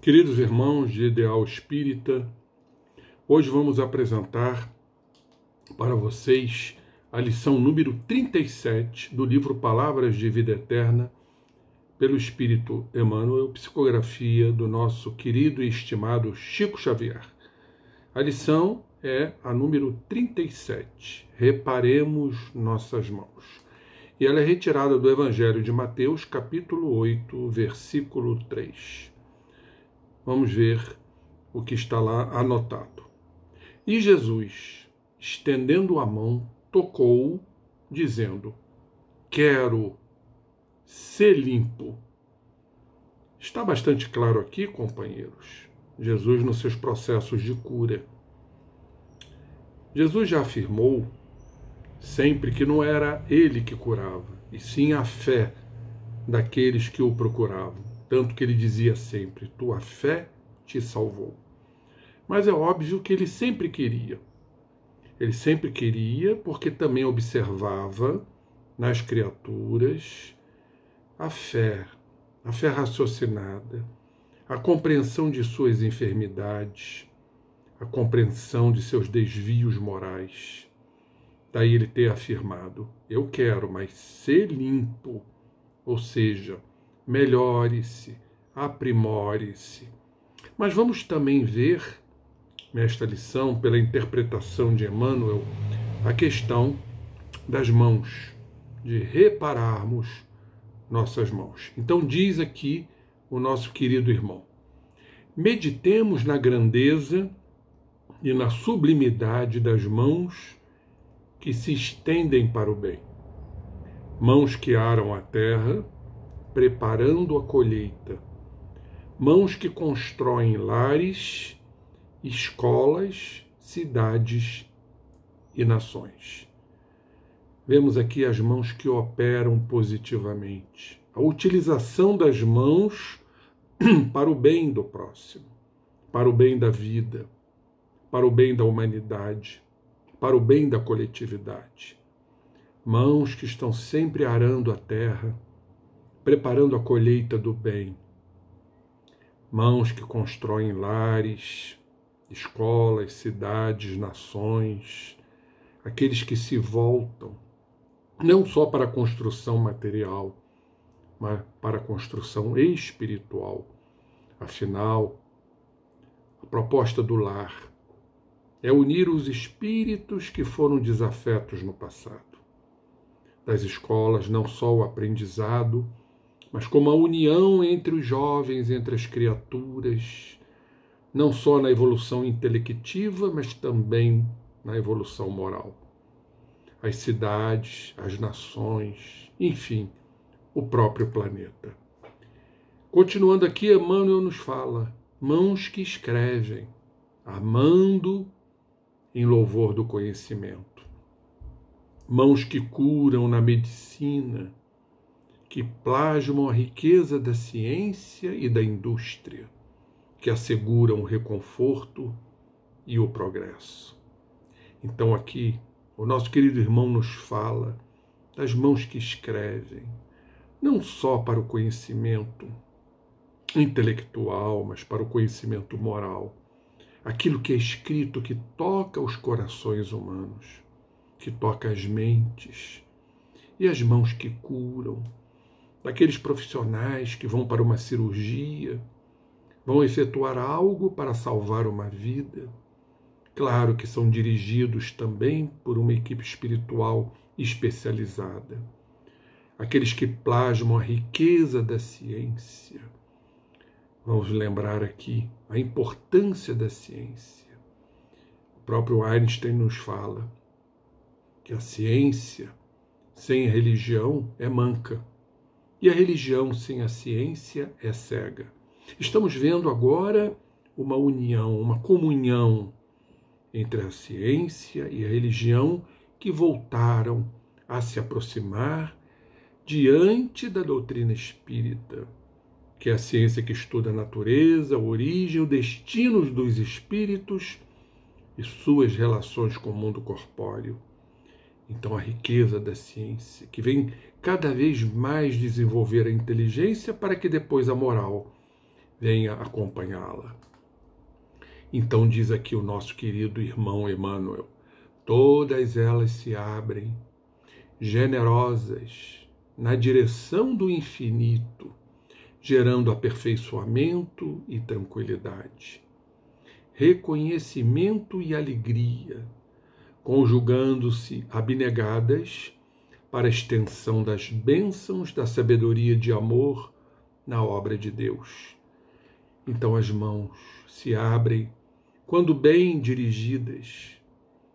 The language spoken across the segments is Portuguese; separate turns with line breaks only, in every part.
Queridos irmãos de Ideal Espírita, hoje vamos apresentar para vocês a lição número 37 do livro Palavras de Vida Eterna, pelo Espírito Emmanuel, psicografia do nosso querido e estimado Chico Xavier. A lição é a número 37, Reparemos Nossas Mãos. E ela é retirada do Evangelho de Mateus, capítulo 8, versículo 3. Vamos ver o que está lá anotado. E Jesus, estendendo a mão, tocou-o, dizendo: quero ser limpo. Está bastante claro aqui, companheiros, Jesus nos seus processos de cura. Jesus já afirmou sempre que não era ele que curava, e sim a fé daqueles que o procuravam. Tanto que ele dizia sempre: tua fé te salvou. Mas é óbvio que ele sempre queria. Ele sempre queria porque também observava nas criaturas a fé raciocinada, a compreensão de suas enfermidades, a compreensão de seus desvios morais. Daí ele ter afirmado: eu quero, mas ser limpo, ou seja, melhore-se, aprimore-se. Mas vamos também ver, nesta lição, pela interpretação de Emmanuel, a questão das mãos, de repararmos nossas mãos. Então diz aqui o nosso querido irmão: meditemos na grandeza e na sublimidade das mãos que se estendem para o bem. Mãos que aram a terra, preparando a colheita. Mãos que constroem lares, escolas, cidades e nações. Vemos aqui as mãos que operam positivamente. A utilização das mãos para o bem do próximo, para o bem da vida, para o bem da humanidade, para o bem da coletividade. Mãos que estão sempre arando a terra, preparando a colheita do bem. Mãos que constroem lares, escolas, cidades, nações. Aqueles que se voltam, não só para a construção material, mas para a construção espiritual. Afinal, a proposta do lar é unir os espíritos que foram desafetos no passado. Das escolas, não só o aprendizado, mas como a união entre os jovens, entre as criaturas, não só na evolução intelectiva, mas também na evolução moral. As cidades, as nações, enfim, o próprio planeta. Continuando aqui, Emmanuel nos fala: mãos que escrevem, amando em louvor do conhecimento. Mãos que curam na medicina, que plasmam a riqueza da ciência e da indústria, que asseguram o reconforto e o progresso. Então aqui, o nosso querido irmão nos fala das mãos que escrevem, não só para o conhecimento intelectual, mas para o conhecimento moral. Aquilo que é escrito, que toca os corações humanos, que toca as mentes, e as mãos que curam, daqueles profissionais que vão para uma cirurgia, vão efetuar algo para salvar uma vida. Claro que são dirigidos também por uma equipe espiritual especializada. Aqueles que plasmam a riqueza da ciência. Vamos lembrar aqui a importância da ciência. O próprio Einstein nos fala que a ciência sem a religião é manca. E a religião sem a ciência é cega. Estamos vendo agora uma união, uma comunhão entre a ciência e a religião que voltaram a se aproximar diante da doutrina espírita, que é a ciência que estuda a natureza, a origem, o destino dos espíritos e suas relações com o mundo corpóreo. Então a riqueza da ciência, que vem cada vez mais desenvolver a inteligência para que depois a moral venha acompanhá-la. Então diz aqui o nosso querido irmão Emmanuel, todas elas se abrem, generosas, na direção do infinito, gerando aperfeiçoamento e tranquilidade, reconhecimento e alegria, conjugando-se abnegadas para a extensão das bênçãos da sabedoria de amor na obra de Deus. Então as mãos se abrem quando bem dirigidas,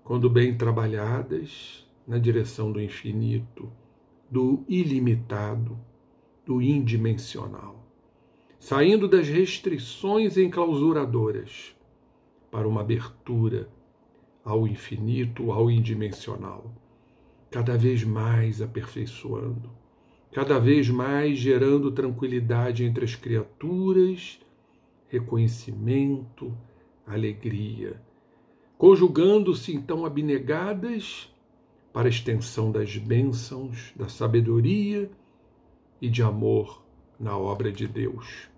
quando bem trabalhadas na direção do infinito, do ilimitado, do indimensional, saindo das restrições enclausuradoras para uma abertura ao infinito, ao indimensional, cada vez mais aperfeiçoando, cada vez mais gerando tranquilidade entre as criaturas, reconhecimento, alegria, conjugando-se então abnegadas para a extensão das bênçãos, da sabedoria e de amor na obra de Deus.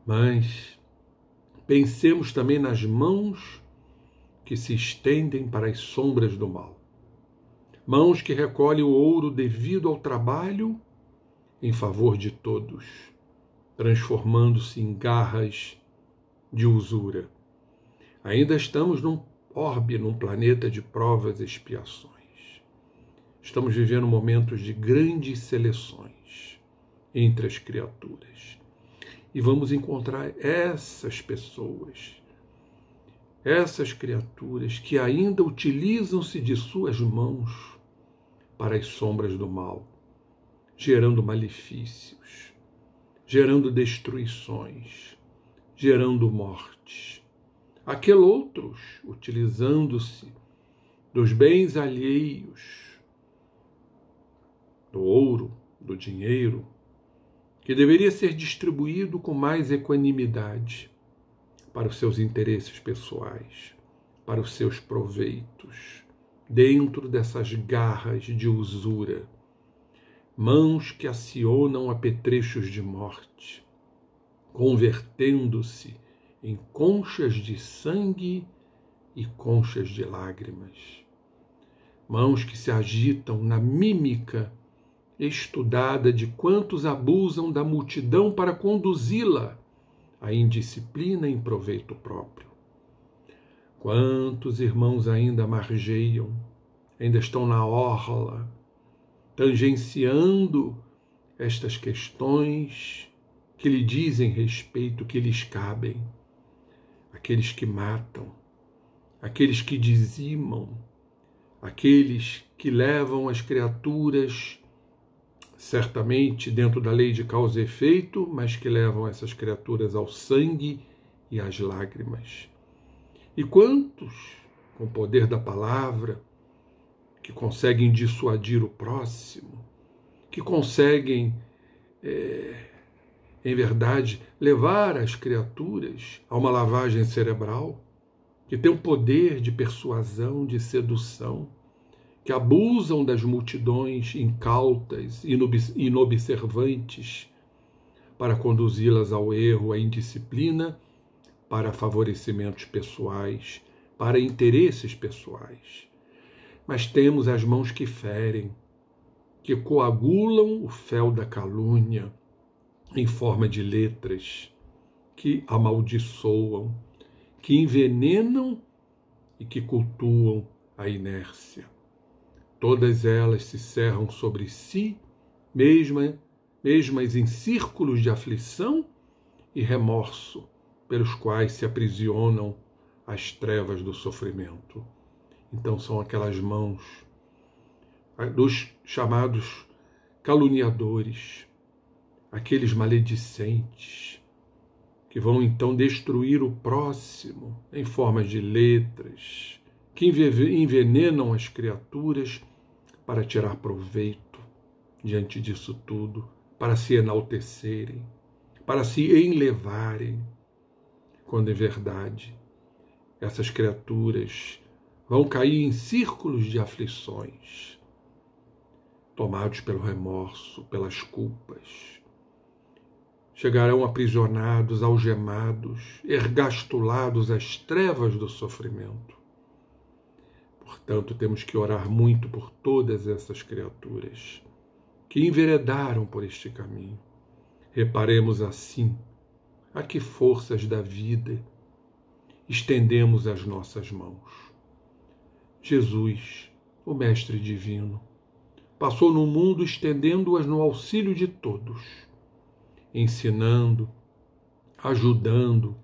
Mas pensemos também nas mãos que se estendem para as sombras do mal. Mãos que recolhem o ouro devido ao trabalho em favor de todos, transformando-se em garras de usura. Ainda estamos num orbe, num planeta de provas e expiações. Estamos vivendo momentos de grandes seleções entre as criaturas. E vamos encontrar essas pessoas, essas criaturas que ainda utilizam-se de suas mãos para as sombras do mal, gerando malefícios, gerando destruições, gerando mortes. Outros, utilizando-se dos bens alheios, do ouro, do dinheiro, que deveria ser distribuído com mais equanimidade para os seus interesses pessoais, para os seus proveitos, dentro dessas garras de usura, mãos que acionam apetrechos de morte, convertendo-se em conchas de sangue e conchas de lágrimas. Mãos que se agitam na mímica estudada de quantos abusam da multidão para conduzi-la à indisciplina em proveito próprio. Quantos irmãos ainda margeiam, ainda estão na orla, tangenciando estas questões que lhe dizem respeito, que lhes cabem. Aqueles que matam, aqueles que dizimam, aqueles que levam as criaturas, certamente dentro da lei de causa e efeito, mas que levam essas criaturas ao sangue e às lágrimas. E quantos, com o poder da palavra, que conseguem dissuadir o próximo, que conseguem, em verdade, levar as criaturas a uma lavagem cerebral, que tem o poder de persuasão, de sedução, que abusam das multidões incautas, inobservantes, para conduzi-las ao erro, à indisciplina, para favorecimentos pessoais, para interesses pessoais. Mas temos as mãos que ferem, que coagulam o fel da calúnia em forma de letras, que amaldiçoam, que envenenam e que cultuam a inércia. Todas elas se cerram sobre si, mesmas em círculos de aflição e remorso, pelos quais se aprisionam as trevas do sofrimento. Então são aquelas mãos dos chamados caluniadores, aqueles maledicentes, que vão então destruir o próximo em forma de letras, que envenenam as criaturas para tirar proveito diante disso tudo, para se enaltecerem, para se enlevarem, quando em verdade essas criaturas vão cair em círculos de aflições, tomados pelo remorso, pelas culpas, chegarão aprisionados, algemados, ergastulados às trevas do sofrimento. Portanto, temos que orar muito por todas essas criaturas que enveredaram por este caminho. Reparemos assim a que forças da vida estendemos as nossas mãos. Jesus, o Mestre Divino, passou no mundo estendendo-as no auxílio de todos, ensinando, ajudando,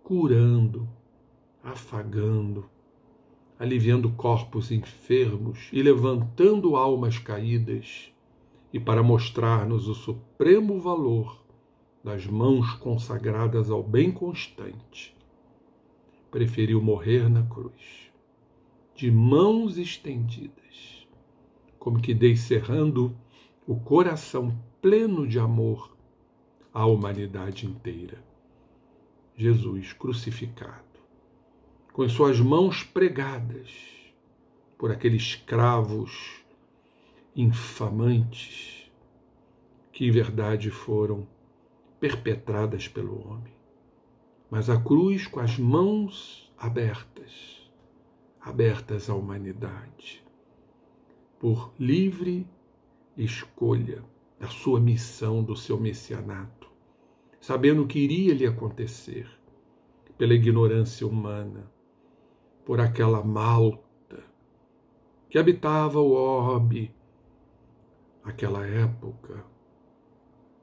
curando, afagando, aliviando corpos enfermos e levantando almas caídas, e para mostrar-nos o supremo valor das mãos consagradas ao bem constante, preferiu morrer na cruz, de mãos estendidas, como que descerrando o coração pleno de amor à humanidade inteira. Jesus crucificado, com as suas mãos pregadas por aqueles cravos infamantes que em verdade foram perpetradas pelo homem. Mas a cruz com as mãos abertas à humanidade, por livre escolha da sua missão, do seu messianato, sabendo o que iria lhe acontecer, pela ignorância humana, por aquela Malta que habitava o orbe, aquela época,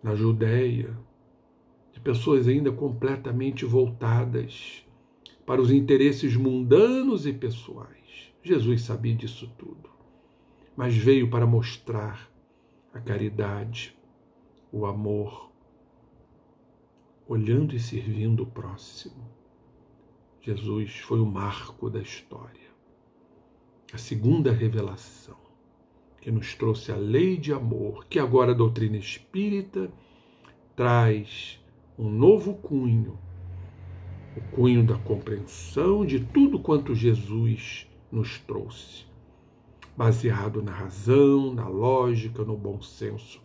na Judéia, de pessoas ainda completamente voltadas para os interesses mundanos e pessoais. Jesus sabia disso tudo, mas veio para mostrar a caridade, o amor, olhando e servindo o próximo. Jesus foi o marco da história, a segunda revelação, que nos trouxe a lei de amor, que agora a doutrina espírita traz um novo cunho, o cunho da compreensão de tudo quanto Jesus nos trouxe, baseado na razão, na lógica, no bom senso,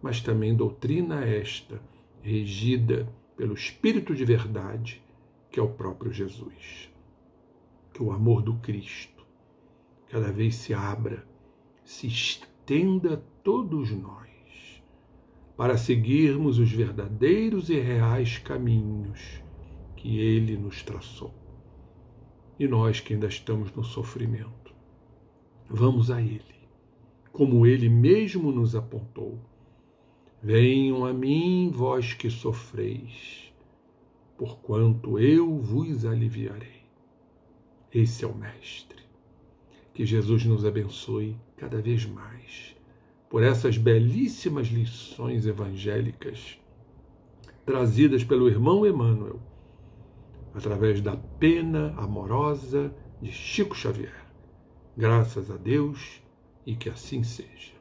mas também doutrina esta, regida pelo Espírito de verdade, que é o próprio Jesus. Que o amor do Cristo cada vez se abra, se estenda a todos nós, para seguirmos os verdadeiros e reais caminhos que Ele nos traçou. E nós que ainda estamos no sofrimento, vamos a Ele, como Ele mesmo nos apontou. Venham a mim, vós que sofreis, porquanto eu vos aliviarei. Esse é o Mestre. Que Jesus nos abençoe cada vez mais por essas belíssimas lições evangélicas trazidas pelo irmão Emmanuel, através da pena amorosa de Chico Xavier. Graças a Deus e que assim seja.